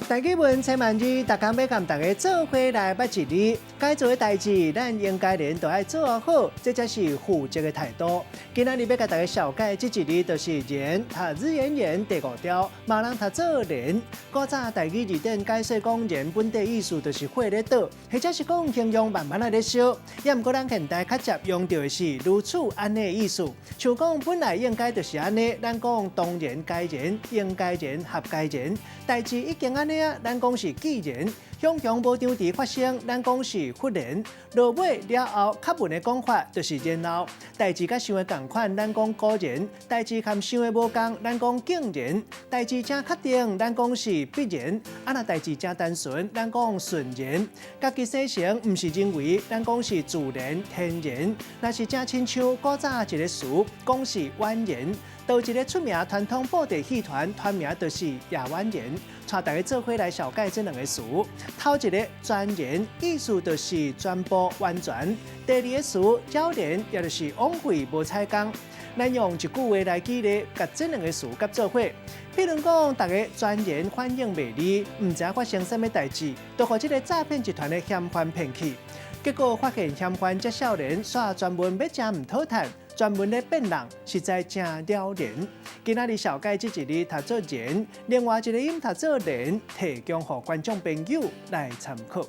大家问千万字，大家要跟大家做伙来捌一字。该做的代志，咱应该连都爱做好，这才是负责的态度。今仔日要甲大家小解这一字，就是言，读日言言第5条，嘛人读做连。古早台语字典解说讲言本地意思就是火咧倒，或者是讲形容慢慢咧烧。也毋过咱现代较常用到的是如此安尼的意思，像讲本来应该就是安尼，咱讲当然该言，应该言，合该言。代志已经安尼啊，咱讲是既然，向向无张地发生，咱讲是忽然。落尾了后，较文的讲法就是然后。代志甲想的共款，咱讲果然；代志和想的无共，咱讲竟然；代志正确定，咱讲是必然；若代志正单纯，咱讲顺然。家己生成，毋是认为，咱讲是自然天然。若是正亲像古早一个词，讲是婉言。有一个出名传统布袋戏团，团名就是叶婉言，带大家做伙来小解这两个词。头一个全言，意思就是全部完全；第二个词交连，也就是枉费无采工。咱用一句话来举例，甲这两个词甲做伙。譬如讲，大家全言反应袂利，毋知发生什么代志，就互这个诈骗集团的嫌犯骗去。结果发现嫌犯这少年煞专门要吃毋讨趁，专门咧骗人，实在真了然。今仔日小解这一字读做言，另外一个音读做连，提供予观众朋友来参考。